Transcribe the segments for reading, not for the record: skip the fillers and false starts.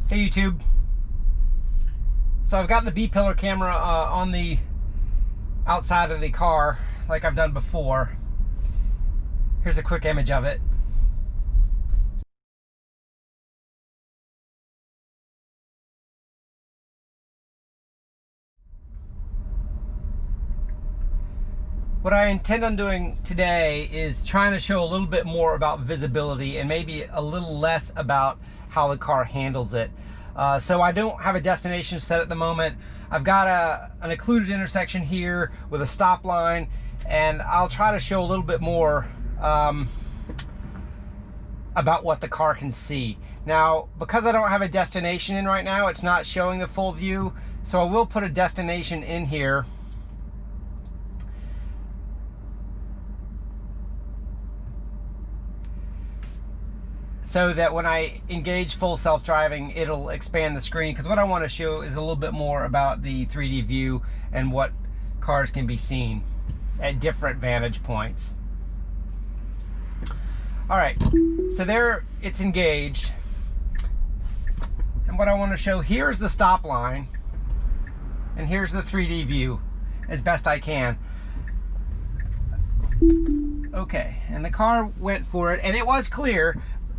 Hey YouTube. So I've got the B-pillar camera on the outside of the car like I've done before. Here's a quick image of it. What I intend on doing today is trying to show a little bit more about visibility and maybe a little less about how the car handles it. So I don't have a destination set at the moment. I've got an occluded intersection here with a stop line, and I'll try to show a little bit more about what the car can see. Now, because I don't have a destination in right now, it's not showing the full view, so I will put a destination in here. So that when I engage full self-driving, it'll expand the screen, because what I want to show is a little bit more about the 3D view and what cars can be seen at different vantage points. All right, so there it's engaged. And what I want to show, here's the stop line, and here's the 3D view as best I can. Okay, and the car went for it, and it was clear.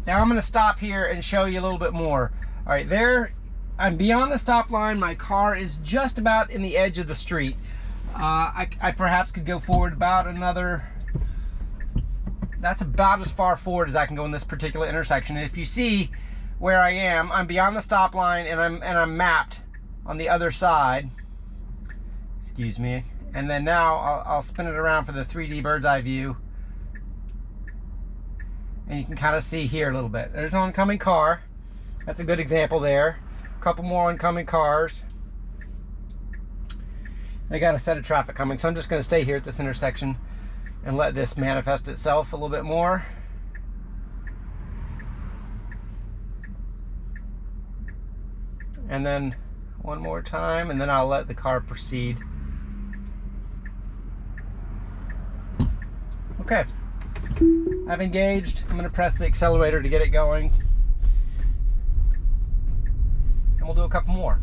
Now I'm going to stop here and show you a little bit more. All right, there, I'm beyond the stop line. My car is just about in the edge of the street. I perhaps could go forward about another, that's about as far forward as I can go in this particular intersection. And if you see where I am, I'm beyond the stop line, and I'm mapped on the other side. Excuse me. And then now I'll spin it around for the 3D bird's eye view. And you can kind of see here a little bit. There's an oncoming car. That's a good example there. A couple more oncoming cars. I got a set of traffic coming, so I'm just going to stay here at this intersection and let this manifest itself a little bit more. And then one more time, and then I'll let the car proceed. Okay. I've engaged. I'm going to press the accelerator to get it going. And we'll do a couple more.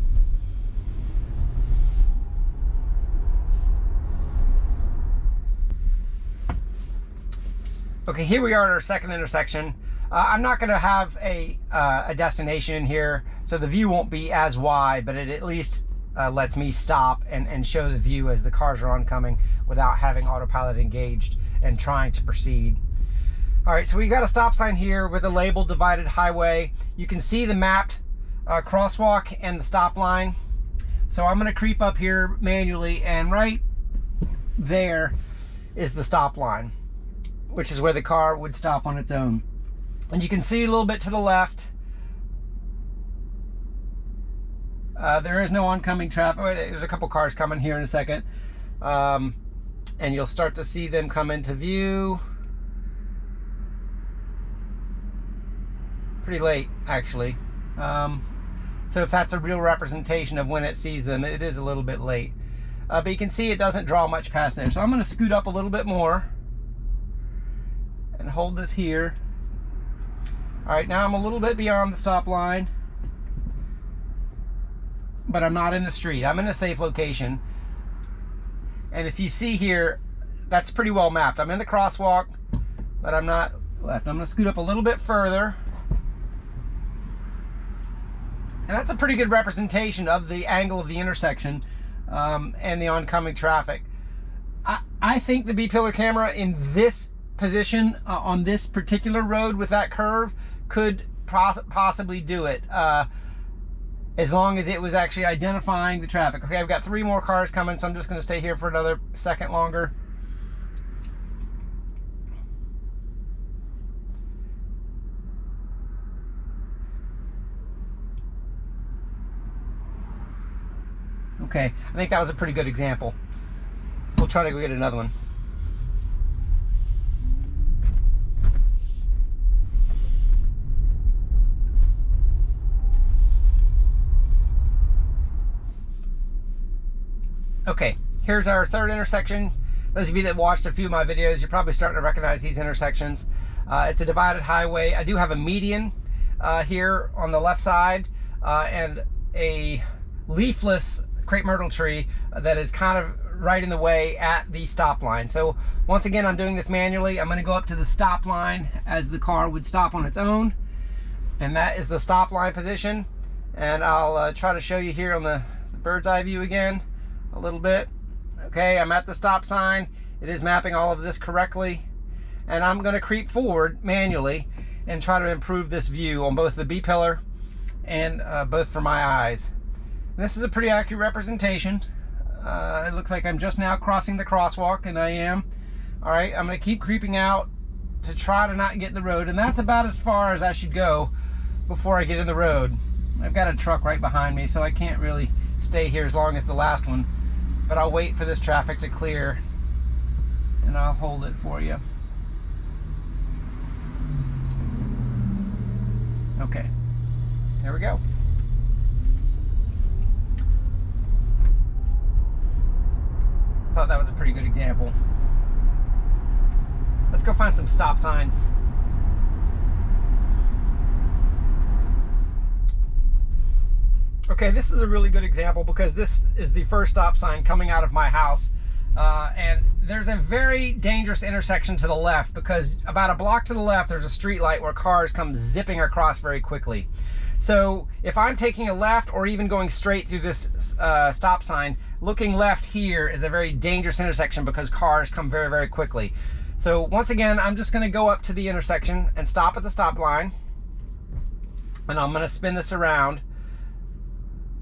Okay, here we are at our second intersection. I'm not going to have a destination in here, so the view won't be as wide, but it at least lets me stop and show the view as the cars are oncoming without having autopilot engaged and trying to proceed. All right, so we got a stop sign here with a label divided highway. You can see the mapped crosswalk and the stop line. So I'm going to creep up here manually, and right there is the stop line, which is where the car would stop on its own. And you can see a little bit to the left. There is no oncoming traffic. There's a couple cars coming here in a second. And you'll start to see them come into view. Pretty late, actually. So if that's a real representation of when it sees them, it is a little bit late. But you can see it doesn't draw much past there. So I'm going to scoot up a little bit more and hold this here. All right, now I'm a little bit beyond the stop line, but I'm not in the street. I'm in a safe location. And if you see here, that's pretty well mapped. I'm in the crosswalk, but I'm not left. I'm going to scoot up a little bit further. And that's a pretty good representation of the angle of the intersection and the oncoming traffic. I think the B-pillar camera in this position on this particular road with that curve could possibly do it, as long as it was actually identifying the traffic. Okay, I've got 3 more cars coming, so I'm just going to stay here for another second longer. Okay, I think that was a pretty good example. We'll try to go get another one. Okay, here's our third intersection. Those of you that watched a few of my videos, you're probably starting to recognize these intersections. It's a divided highway. I do have a median here on the left side. and a leafless crepe myrtle tree that is kind of right in the way at the stop line. So once again, I'm doing this manually. I'm going to go up to the stop line as the car would stop on its own, and that is the stop line position. And I'll try to show you here on the bird's eye view again a little bit. Okay, I'm at the stop sign. It is mapping all of this correctly, and I'm going to creep forward manually and try to improve this view on both the B-pillar and both for my eyes. And this is a pretty accurate representation. It looks like I'm just now crossing the crosswalk, and I am. All right, I'm going to keep creeping out to try to not get in the road, and that's about as far as I should go before I get in the road. I've got a truck right behind me, so I can't really stay here as long as the last one, but I'll wait for this traffic to clear, and I'll hold it for you. Okay, there we go. Thought that was a pretty good example. Let's go find some stop signs. Okay, this is a really good example because this is the first stop sign coming out of my house, and there's a very dangerous intersection to the left because about a block to the left there's a street light where cars come zipping across very quickly. So if I'm taking a left or even going straight through this stop sign, looking left here is a very dangerous intersection because cars come very, very quickly. So once again, I'm just going to go up to the intersection and stop at the stop line, and I'm going to spin this around.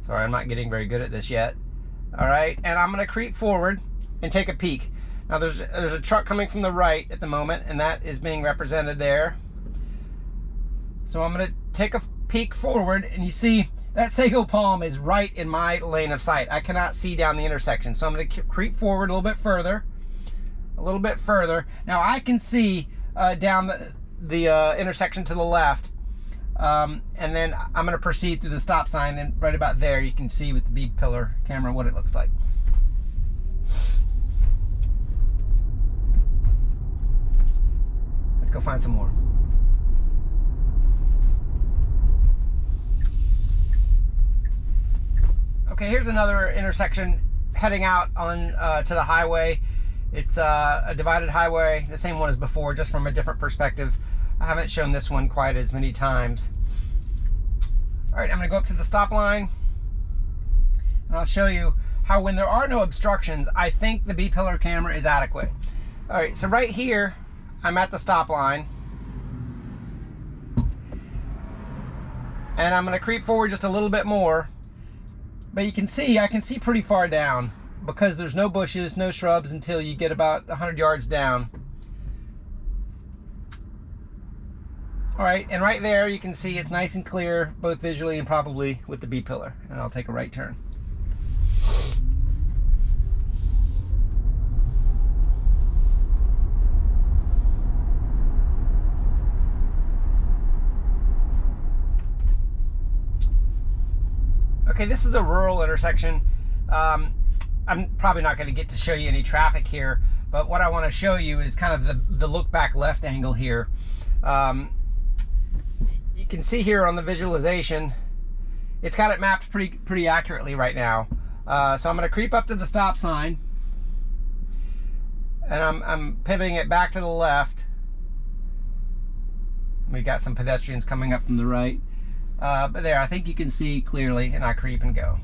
Sorry, I'm not getting very good at this yet. All right, and I'm going to creep forward and take a peek. Now there's a truck coming from the right at the moment, and that is being represented there. So I'm going to take a peek forward, and you see that sago palm is right in my lane of sight. I cannot see down the intersection, so I'm going to creep forward a little bit further. Now I can see down the intersection to the left, and then I'm going to proceed through the stop sign, and right about there you can see with the B-pillar camera what it looks like. Let's go find some more. Okay, here's another intersection heading out on to the highway. It's a divided highway, the same one as before, just from a different perspective. I haven't shown this one quite as many times. All right, I'm gonna go up to the stop line, and I'll show you how when there are no obstructions, I think the B-pillar camera is adequate. All right, so right here, I'm at the stop line, and I'm gonna creep forward just a little bit more. But you can see, I can see pretty far down because there's no bushes, no shrubs until you get about 100 yards down. All right, and right there you can see it's nice and clear, both visually and probably with the B-pillar. And I'll take a right turn. Okay, this is a rural intersection. I'm probably not going to get to show you any traffic here, but what I want to show you is kind of the look back left angle here. You can see here on the visualization, it's got it mapped pretty accurately right now. So I'm going to creep up to the stop sign, and I'm pivoting it back to the left. We got some pedestrians coming up from the right. But there, I think you can see clearly, and I creep and go.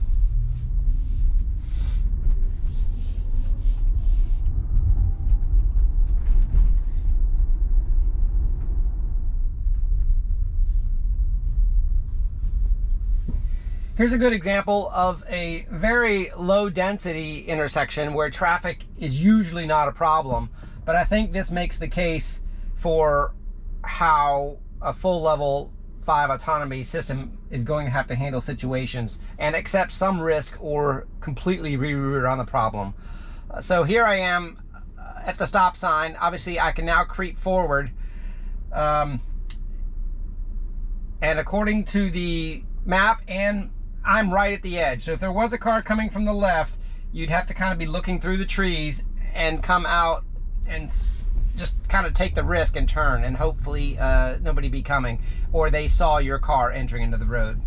Here's a good example of a very low density intersection where traffic is usually not a problem, but I think this makes the case for how a full level 5 autonomy system is going to have to handle situations and accept some risk or completely reroute on the problem. So here I am at the stop sign. Obviously I can now creep forward, and according to the map, and I'm right at the edge. So if there was a car coming from the left, you'd have to kind of be looking through the trees and come out and just kind of take the risk and turn, and hopefully nobody be coming, or they saw your car entering into the road.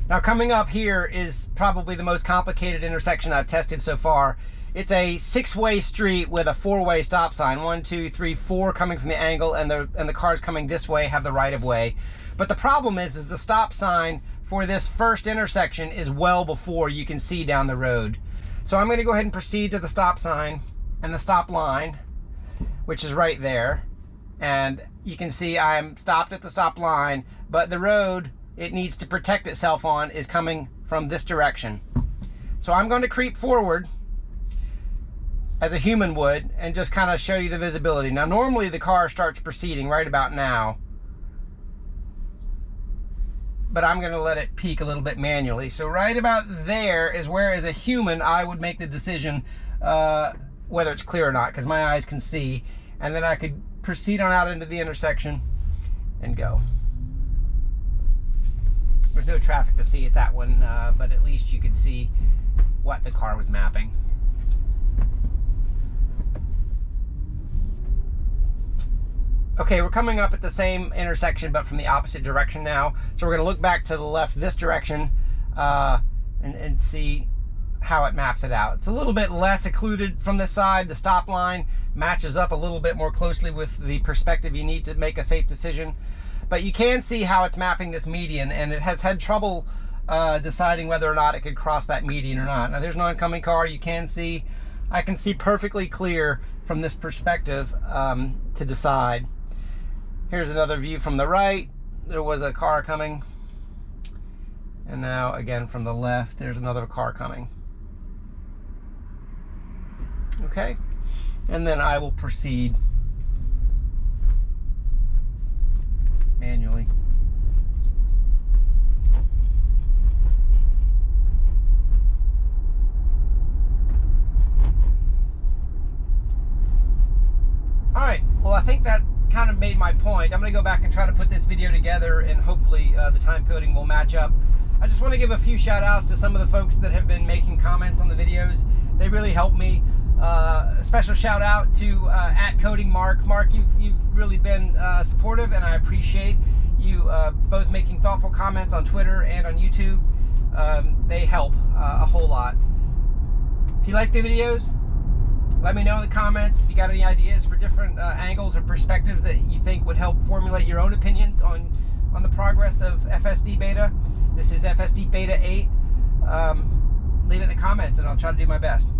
Now coming up here is probably the most complicated intersection I've tested so far. It's a 6-way street with a 4-way stop sign. 1, 2, 3, 4 coming from the angle, and the cars coming this way have the right of way. But the problem is the stop sign for this first intersection is well before you can see down the road. So I'm going to go ahead and proceed to the stop sign and the stop line, which is right there. And you can see I'm stopped at the stop line, but the road it needs to protect itself on is coming from this direction. So I'm going to creep forward as a human would and just kind of show you the visibility. Now normally the car starts proceeding right about now, but I'm going to let it peak a little bit manually. So right about there is where, as a human, I would make the decision whether it's clear or not, because my eyes can see, and then I could proceed on out into the intersection and go. There's no traffic to see at that one, but at least you could see what the car was mapping. Okay, we're coming up at the same intersection, but from the opposite direction now. So we're going to look back to the left this direction and see how it maps it out. It's a little bit less occluded from this side. The stop line matches up a little bit more closely with the perspective you need to make a safe decision. But you can see how it's mapping this median, and it has had trouble deciding whether or not it could cross that median or not. Now there's an oncoming car. You can see, I can see perfectly clear from this perspective to decide. Here's another view from the right. There was a car coming. And now again from the left, there's another car coming. Okay, and then I will proceed manually. All right, well, I think that kind of made my point. I'm going to go back and try to put this video together, and hopefully the time coding will match up. I just want to give a few shout outs to some of the folks that have been making comments on the videos. They really help me. A special shout out to @CodingMark. Mark, you've really been supportive, and I appreciate you both making thoughtful comments on Twitter and on YouTube. They help a whole lot. If you like the videos, let me know in the comments if you got any ideas for different angles or perspectives that you think would help formulate your own opinions on the progress of FSDBeta. This is FSDBeta 8. Leave it in the comments and I'll try to do my best.